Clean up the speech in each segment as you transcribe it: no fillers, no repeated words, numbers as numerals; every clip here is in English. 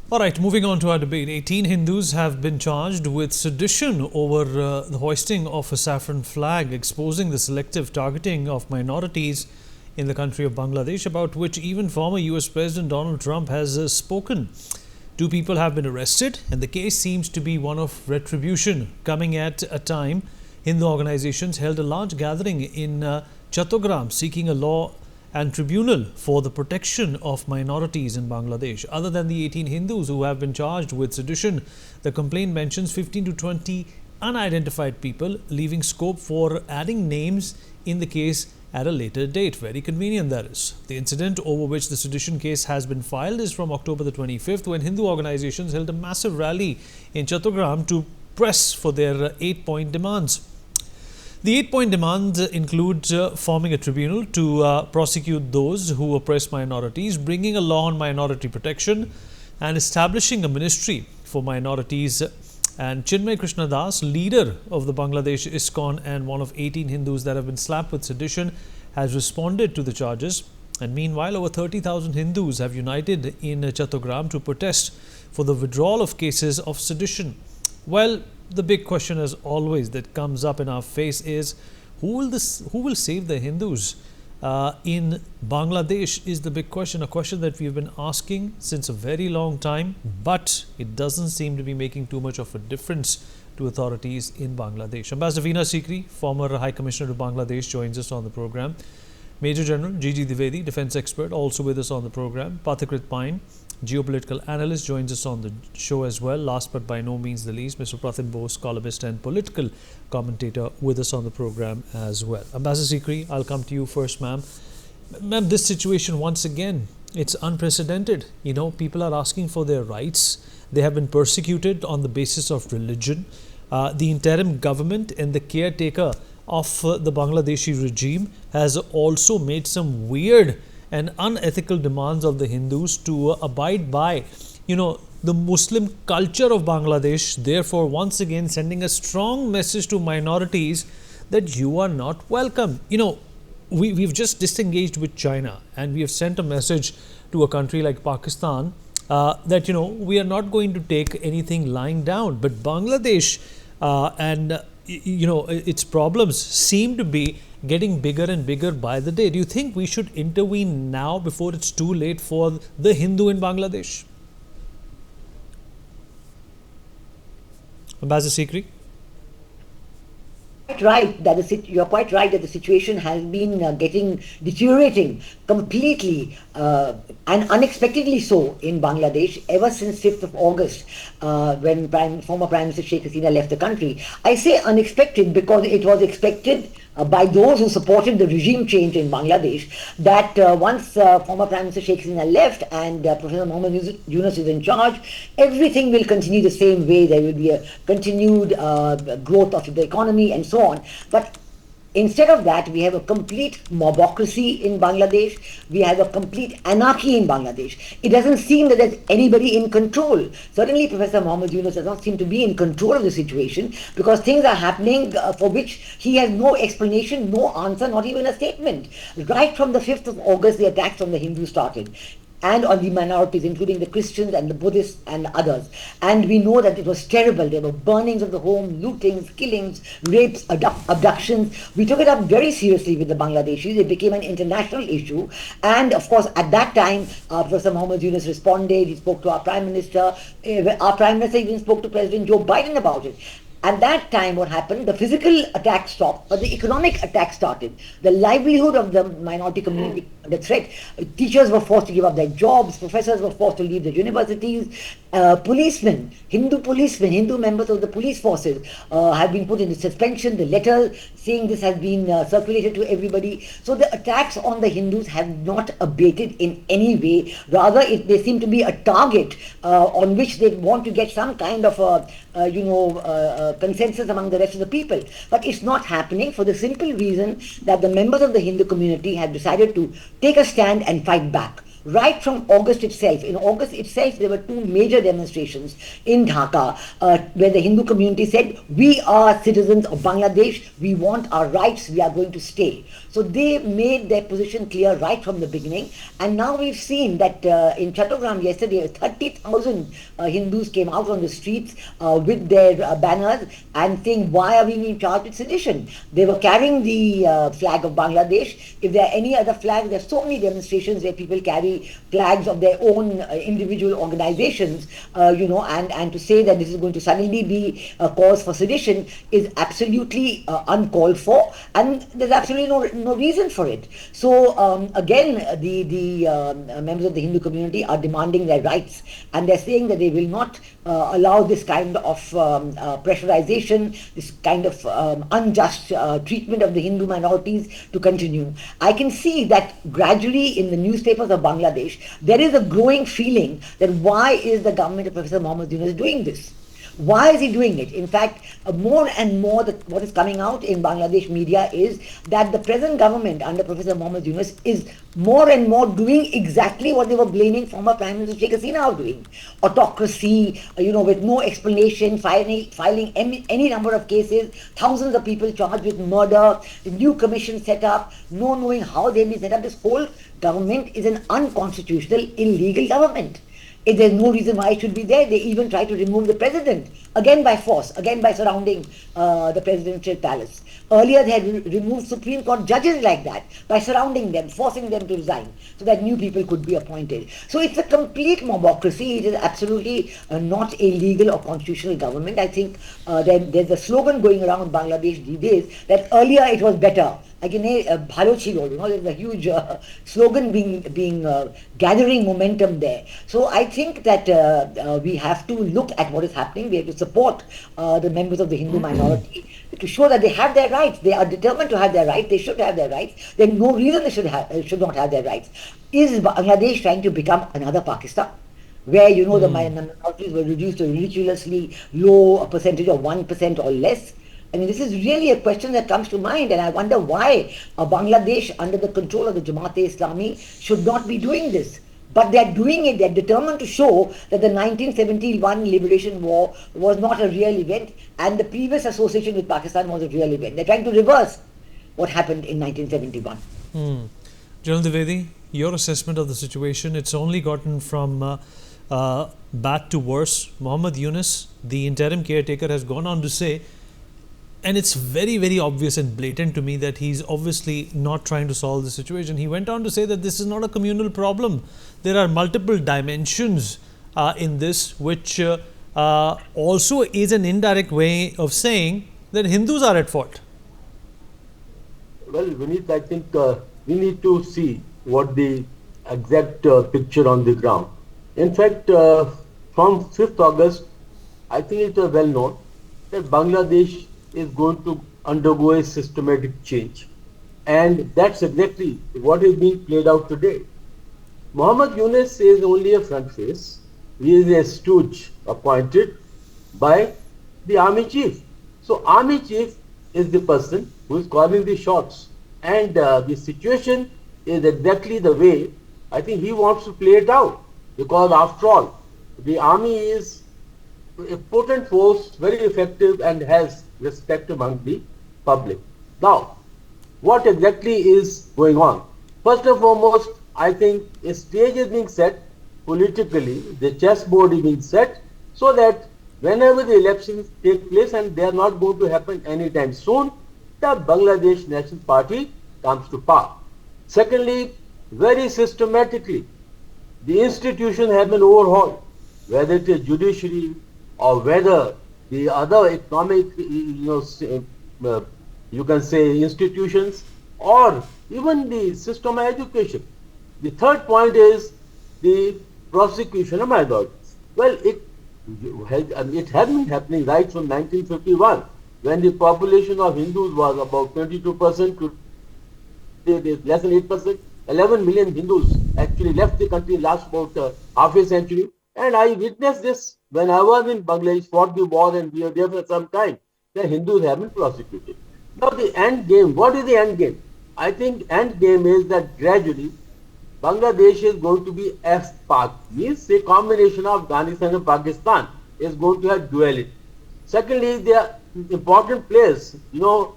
All right, moving on to our debate. 18 Hindus have been charged with sedition over the hoisting of a saffron flag, exposing the selective targeting of minorities in the country of Bangladesh, about which even former US President Donald Trump has spoken. Two people have been arrested, and the case seems to be one of retribution, coming at a time Hindu organizations held a large gathering in Chattogram seeking a law and tribunal for the protection of minorities in Bangladesh. Other than the 18 Hindus who have been charged with sedition, the complaint mentions 15 to 20 unidentified people, leaving scope for adding names in the case at a later date. Very convenient, that is. The incident over which the sedition case has been filed is from October the 25th, when Hindu organizations held a massive rally in Chattogram to press for their 8-point demands. The 8-point demands include forming a tribunal to prosecute those who oppress minorities, bringing a law on minority protection, and establishing a ministry for minorities. And Chinmay Krishna Das, leader of the Bangladesh ISKCON and one of 18 Hindus that have been slapped with sedition, has responded to the charges. And meanwhile, over 30,000 Hindus have united in Chattogram to protest for the withdrawal of cases of sedition. Well, the big question, as always, that comes up in our face is who will save the Hindus in Bangladesh is the big question, a question that we've been asking since a very long time, but it doesn't seem to be making too much of a difference to authorities in Bangladesh. Ambassador Veena Sikri, former High Commissioner to Bangladesh, joins us on the program. Major General Gigi Dwivedi, defense expert, also with us on the program. Pathakrit Pine, geopolitical analyst, joins us on the show as well. Last but by no means the least, Mr. Pratham Bose, columnist and political commentator, with us on the program as well. Ambassador Sikri, I'll come to you first, ma'am. Ma'am, this situation, once again, it's unprecedented. You know, people are asking for their rights. They have been persecuted on the basis of religion. The interim government and the caretaker of the Bangladeshi regime has also made some weird and unethical demands of the Hindus to abide by, the Muslim culture of Bangladesh, therefore once again sending a strong message to minorities that you are not welcome. We've just disengaged with China, and we have sent a message to a country like Pakistan that, we are not going to take anything lying down. But Bangladesh and its problems seem to be getting bigger and bigger by the day. Do you think we should intervene now before it's too late for the Hindu in Bangladesh? Ambassador Sikri? You're quite right that the situation has been deteriorating completely and unexpectedly so in Bangladesh ever since 5th of August when former Prime Minister Sheikh Hasina left the country. I say unexpected because it was expected by those who supported the regime change in Bangladesh that once former Prime Minister Sheikh Hasina left and Professor Mohammad Yunus is in charge, everything will continue the same way. There will be a continued growth of the economy and so on. But instead of that, we have a complete mobocracy in Bangladesh. We have a complete anarchy in Bangladesh. It doesn't seem that there's anybody in control. Certainly, Professor Mohammad Yunus does not seem to be in control of the situation because things are happening for which he has no explanation, no answer, not even a statement. Right from the 5th of August, the attacks on the Hindus started, and on the minorities, including the Christians and the Buddhists and others. And we know that it was terrible. There were burnings of the home, lootings, killings, rapes, abductions. We took it up very seriously with the Bangladeshis. It became an international issue. And of course, at that time, Professor Mohammad Yunus responded. He spoke to our Prime Minister. Our Prime Minister even spoke to President Joe Biden about it. At that time, what happened? The physical attack stopped, but the economic attack started. The livelihood of the minority community, the threat. Teachers were forced to give up their jobs. Professors were forced to leave the universities. Policemen, Hindu members of the police forces have been put into suspension. The letter saying this has been circulated to everybody. So the attacks on the Hindus have not abated in any way. Rather, they seem to be a target on which they want to get some kind of consensus among the rest of the people. But it's not happening for the simple reason that the members of the Hindu community have decided to take a stand and fight back. right from August itself. In August itself, there were two major demonstrations in Dhaka where the Hindu community said, we are citizens of Bangladesh, we want our rights, we are going to stay. So they made their position clear right from the beginning. And now we've seen that in Chattogram yesterday, 30,000 Hindus came out on the streets with their banners and saying, why are we being charged with sedition? They were carrying the flag of Bangladesh. If there are any other flags, there are so many demonstrations where people carry flags of their own individual organizations, and to say that this is going to suddenly be a cause for sedition is absolutely uncalled for, and there's absolutely no reason for it. So again, the members of the Hindu community are demanding their rights, and they're saying that they will not allow this kind of pressurization, this kind of unjust treatment of the Hindu minorities to continue. I can see that gradually in the newspapers of Bangladesh, there is a growing feeling that why is the government of Professor Mohammed Yunus doing this? Why is he doing it? In fact, more and more what is coming out in Bangladesh media is that the present government under Professor Mohammed Yunus is more and more doing exactly what they were blaming former Prime Minister Sheikh Hasina of doing. Autocracy, with no explanation, filing any number of cases, thousands of people charged with murder, the new commission set up, no knowing how they've been set up. This whole government is an unconstitutional, illegal government. If there's no reason why it should be there, they even try to remove the president, again by force, again by surrounding the presidential palace. Earlier, they had removed Supreme Court judges like that, by surrounding them, forcing them to resign, so that new people could be appointed. So it's a complete mobocracy. It is absolutely not a legal or constitutional government. I think there's a slogan going around Bangladesh these days that earlier it was better. Bhalo chilo, there's a huge slogan being gathering momentum there. So I think that we have to look at what is happening. We have to support the members of the Hindu minority to show that they have their rights. They are determined to have their rights. They should have their rights. There's no reason they should not have their rights. Is Bangladesh trying to become another Pakistan, where the minorities were reduced to a ridiculously low percentage of 1% or less? I mean, this is really a question that comes to mind, and I wonder why Bangladesh, under the control of the Jamaat-e-Islami, should not be doing this. But they're doing it, they're determined to show that the 1971 Liberation War was not a real event, and the previous association with Pakistan was a real event. They're trying to reverse what happened in 1971. General Dwivedi, your assessment of the situation, it's only gotten from bad to worse. Mohammed Yunus, the interim caretaker, has gone on to say, and it's very, very obvious and blatant to me that he's obviously not trying to solve the situation. He went on to say that this is not a communal problem. There are multiple dimensions in this, which also is an indirect way of saying that Hindus are at fault. Well, Vineet, I think we need to see what the exact picture on the ground. In fact, from 5th August, I think it is well known that Bangladesh is going to undergo a systematic change, and that's exactly what is being played out today. Mohammed Yunus is only a front face. He is a stooge appointed by the army chief. So army chief is the person who is calling the shots, and the situation is exactly the way I think he wants to play it out, because after all, the army is a potent force, very effective, and has respect among the public. Now, what exactly is going on? First and foremost, I think a stage is being set politically, the chessboard is being set, so that whenever the elections take place, and they are not going to happen anytime soon, the Bangladesh National Party comes to power. Secondly, very systematically, the institutions have been overhauled, whether it is judiciary or whether the other economic, you can say institutions, or even the system of education. The third point is the prosecution of minorities. Well, it has been happening right from 1951, when the population of Hindus was about 22%, to less than 8%. 11 million Hindus actually left the country last about half a century. And I witnessed this when I was in Bangladesh, fought the war, and we were there for some time. The Hindus have been prosecuted. Now the end game, what is the end game? I think end game is that gradually Bangladesh is going to be F-Pak, means a combination of Afghanistan and Pakistan is going to have duality. Secondly, the important players,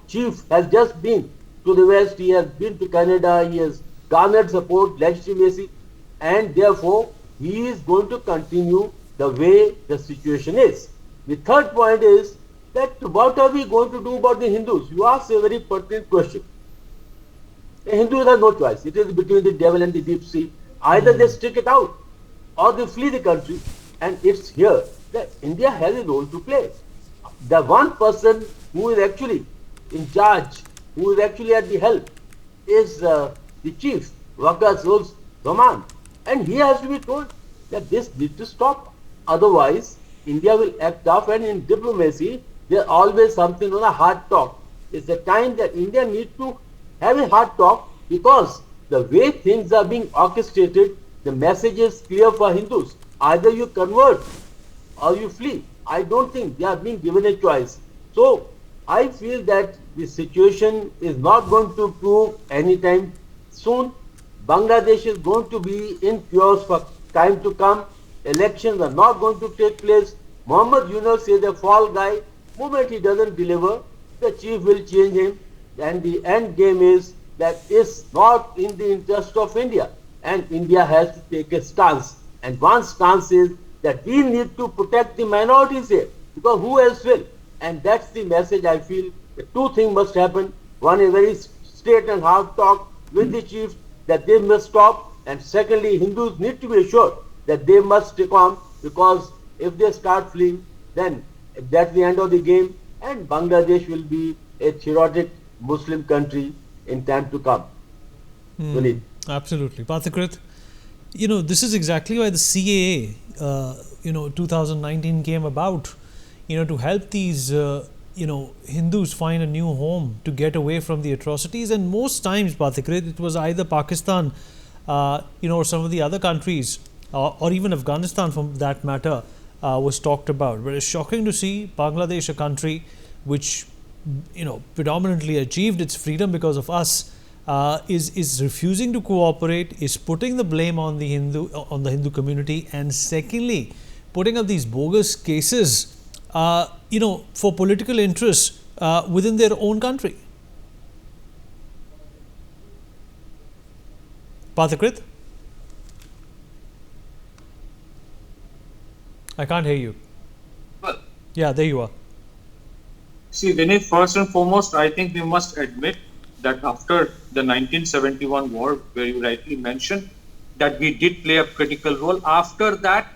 Chief has just been to the West, he has been to Canada, he has garnered support, legitimacy, and therefore he is going to continue the way the situation is. The third point is that what are we going to do about the Hindus? You ask a very pertinent question. The Hindus have no choice. It is between the devil and the deep sea. Either they stick it out or they flee the country. And it's here that India has a role to play. The one person who is actually in charge, who is actually at the helm, is the chief, Waqas Rahman. And he has to be told that this needs to stop. Otherwise, India will act tough, and in diplomacy, there's always something on a hard talk. It's the time that India needs to have a hard talk, because the way things are being orchestrated, the message is clear for Hindus. Either you convert or you flee. I don't think they are being given a choice. So I feel that the situation is not going to improve anytime soon. Bangladesh is going to be in chaos for time to come. Elections are not going to take place. Muhammad Yunus is a fall guy. Moment he doesn't deliver, the chief will change him. And the end game is that it's not in the interest of India. And India has to take a stance. And one stance is that we need to protect the minorities here, because who else will? And that's the message I feel. The two things must happen. One, a very straight and hard talk with the chiefs that they must stop. And secondly, Hindus need to be assured that they must stick on, because if they start fleeing, then that's the end of the game, and Bangladesh will be a theoretic Muslim country in time to come. Absolutely. Pathakrit, this is exactly why the CAA, 2019 came about, to help these, Hindus find a new home, to get away from the atrocities. And most times, Pathakrit, it was either Pakistan, or some of the other countries, or even Afghanistan for that matter, was talked about. But it's shocking to see Bangladesh, a country which predominantly achieved its freedom because of us, is refusing to cooperate, is putting the blame on the Hindu community, and secondly, putting up these bogus cases, for political interests within their own country. Pathakrit, I can't hear you. Well, yeah, there you are. See, Vinay, first and foremost, I think we must admit that after the 1971 war, where you rightly mentioned that we did play a critical role, after that,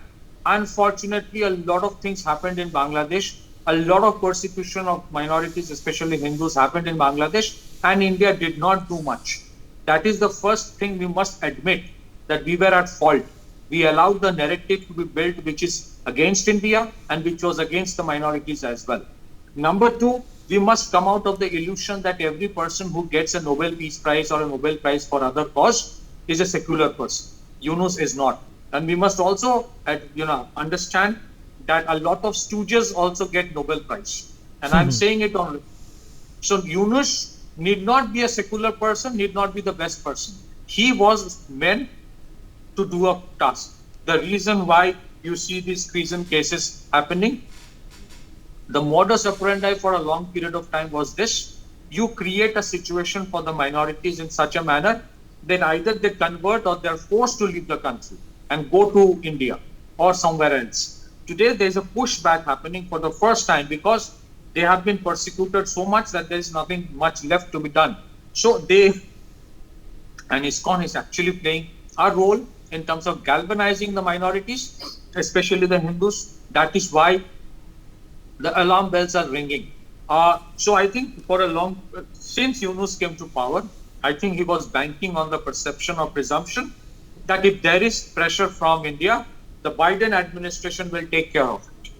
unfortunately, a lot of things happened in Bangladesh. A lot of persecution of minorities, especially Hindus, happened in Bangladesh, and India did not do much. That is the first thing we must admit, that we were at fault. We allowed the narrative to be built which is against India and which was against the minorities as well. Number two, we must come out of the illusion that every person who gets a Nobel Peace Prize or a Nobel Prize for other cause is a secular person. Yunus is not. And we must also understand that a lot of stooges also get Nobel Prize. And I'm saying it on. So Yunus need not be a secular person, need not be the best person. He was meant to do a task. The reason why you see these treason cases happening, the modus operandi for a long period of time was this: you create a situation for the minorities in such a manner that either they convert or they're forced to leave the country and go to India or somewhere else. Today there's a pushback happening for the first time because they have been persecuted so much that there is nothing much left to be done. So ISKCON is actually playing a role in terms of galvanizing the minorities, especially the Hindus. That is why the alarm bells are ringing. So I think since Yunus came to power, I think he was banking on the perception or presumption that if there is pressure from India, the Biden administration will take care of it.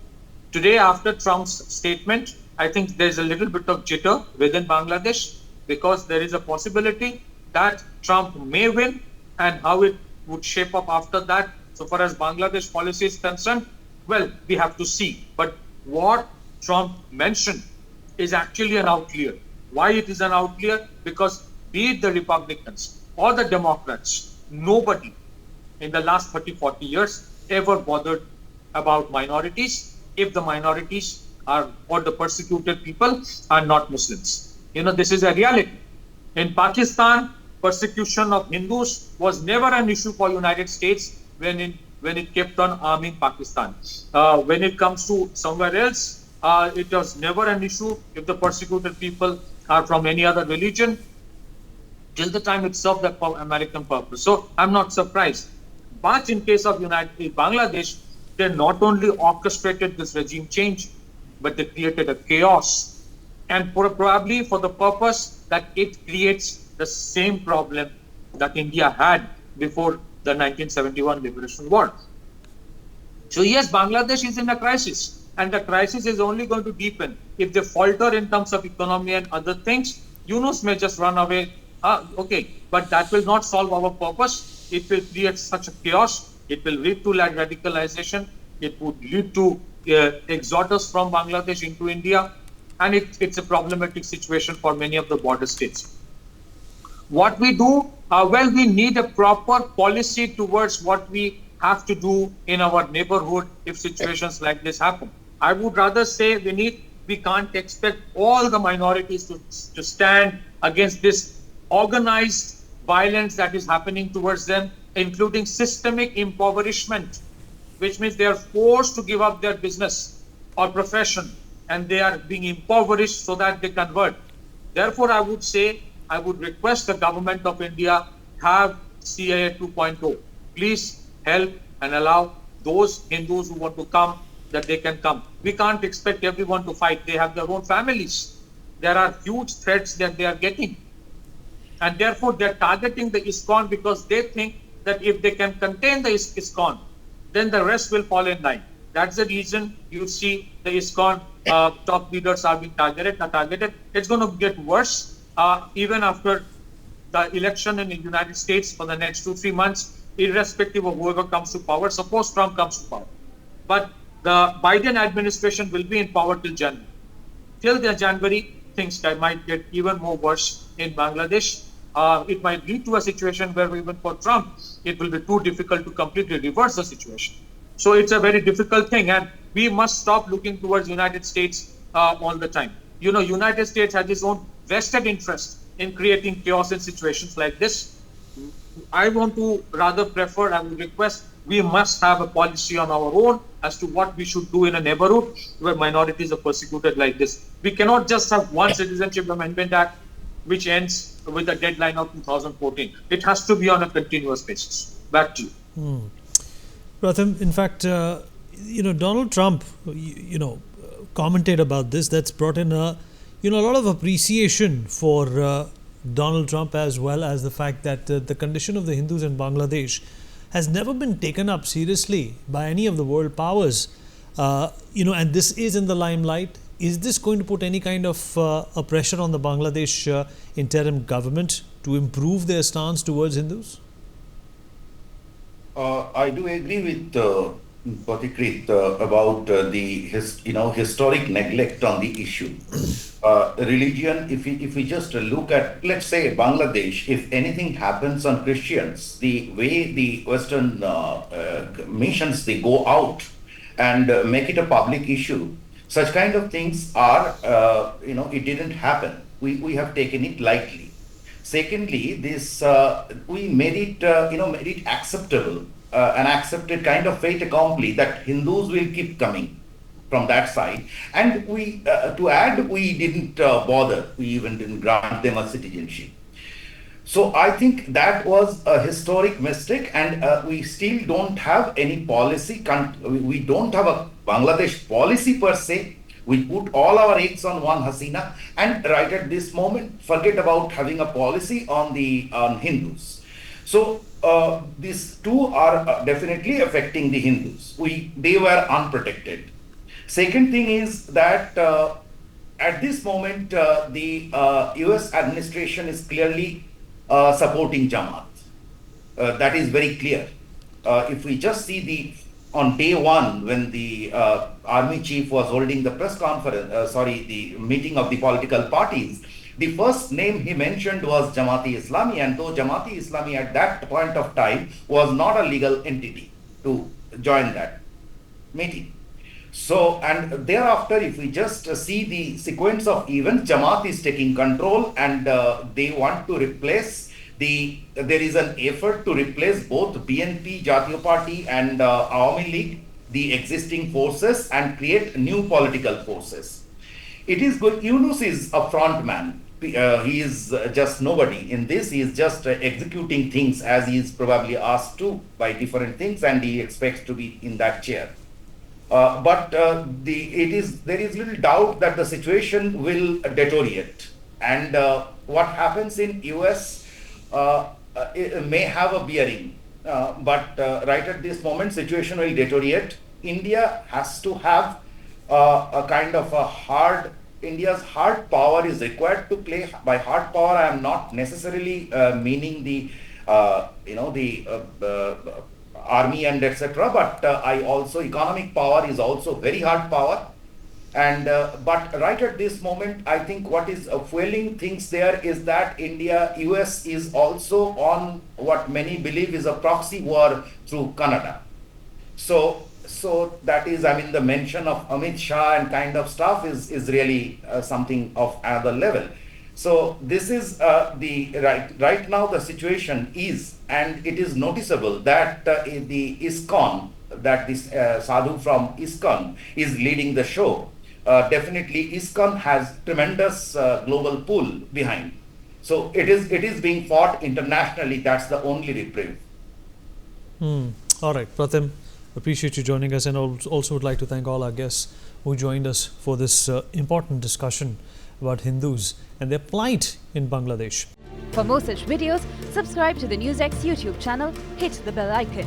Today, after Trump's statement, I think there's a little bit of jitter within Bangladesh because there is a possibility that Trump may win, and how it would shape up after that. So far as Bangladesh policy is concerned, well, we have to see. But what Trump mentioned is actually an outlier. Why it is an outlier? Because be it the Republicans or the Democrats nobody in the last 30, 40 years ever bothered about minorities if the minorities are, or the persecuted people are not Muslims. This is a reality. In Pakistan, persecution of Hindus was never an issue for United States when it kept on arming Pakistan. When it comes to somewhere else, it was never an issue if the persecuted people are from any other religion, till the time it served the American purpose. So I'm not surprised. But in case of Bangladesh, they not only orchestrated this regime change, but they created a chaos, and probably for the purpose that it creates the same problem that India had before the 1971 Liberation War. So yes, Bangladesh is in a crisis, and the crisis is only going to deepen if they falter in terms of economy and other things. Yunus may just run away. Okay, but that will not solve our purpose. It will create such a chaos. It will lead to radicalization. It would lead to exodus from Bangladesh into India, and it's a problematic situation for many of the border states. What we do, well, we need a proper policy towards what we have to do in our neighborhood if situations like this happen. I would rather say we can't expect all the minorities to stand against this organized violence that is happening towards them, including systemic impoverishment, which means they are forced to give up their business or profession, and they are being impoverished so that they convert. Therefore, I would request the government of India have CAA 2.0. Please help and allow those Hindus who want to come, that they can come. We can't expect everyone to fight. They have their own families. There are huge threats that they are getting. And therefore, they're targeting the ISKCON because they think that if they can contain the ISKCON, then the rest will fall in line. That's the reason you see the ISKCON top leaders are being targeted. It's going to get worse even after the election in the United States for the next 2-3 months, irrespective of whoever comes to power. Suppose Trump comes to power. But the Biden administration will be in power till January. Till the January, things might get even more worse in Bangladesh. It might lead to a situation where even for Trump, it will be too difficult to completely reverse the situation. So it's a very difficult thing, and we must stop looking towards United States all the time. United States has its own vested interest in creating chaos in situations like this. I want to rather prefer, I would request, we must have a policy on our own as to what we should do in a neighborhood where minorities are persecuted like this. We cannot just have one Citizenship Amendment Act which ends with a deadline of 2014. It has to be on a continuous basis. Back to you. Pratham, in fact, Donald Trump, commented about this. That's brought in a lot of appreciation for Donald Trump, as well as the fact that the condition of the Hindus in Bangladesh has never been taken up seriously by any of the world powers. And this is in the limelight. Is this going to put any kind of a pressure on the Bangladesh interim government to improve their stance towards Hindus? I do agree with Patikrit about the historic neglect on the issue. Religion, if we just look at, let's say, Bangladesh, if anything happens on Christians, the way the Western missions, they go out and make it a public issue, such kind of things are, it didn't happen. We have taken it lightly. Secondly, this we made it acceptable, an accepted kind of fait accompli that Hindus will keep coming from that side. And we, to add, we didn't bother. We even didn't grant them a citizenship. So I think that was a historic mistake, and we still don't have any policy. We don't have a Bangladesh policy per se. We put all our eggs on one Hasina, and right at this moment, forget about having a policy on Hindus. So these two are definitely affecting the Hindus. They were unprotected. Second thing is that at this moment, the US administration is clearly supporting Jamaat. That is very clear. If we just see on day one, when the army chief was holding the press conference, the meeting of the political parties, The first name he mentioned was Jamaat-e-Islami, and though Jamaat-e-Islami at that point of time was not a legal entity to join that meeting. So, and thereafter, if we just see the sequence of events, Jamaat is taking control, and they want to replace there is an effort to replace both BNP, Jatiya Party, and Awami League, the existing forces, and create new political forces. It is good. Yunus is a front man. He is just nobody in this. He is just executing things as he is probably asked to by different things, and he expects to be in that chair. But there is little doubt that the situation will deteriorate, and what happens in US it may have a bearing. But right at this moment, situation will deteriorate. India has to have a kind of a India's hard power is required to play. By hard power, I am not necessarily meaning the army and etc. But I also economic power is also very hard power, and but right at this moment, I think what is fueling things there is that US is also on what many believe is a proxy war through Canada. So that is, I mean, the mention of Amit Shah and kind of stuff is really something of another level. So this is right now the situation is, and it is noticeable that the ISKCON, that this sadhu from ISKCON is leading the show. Definitely ISKCON has tremendous global pull behind. So it is being fought internationally. That's the only reprieve. All right, Pratim, appreciate you joining us, and also would like to thank all our guests who joined us for this important discussion about Hindus and their plight in Bangladesh. For more such videos, subscribe to the NewsX YouTube channel, hit the bell icon.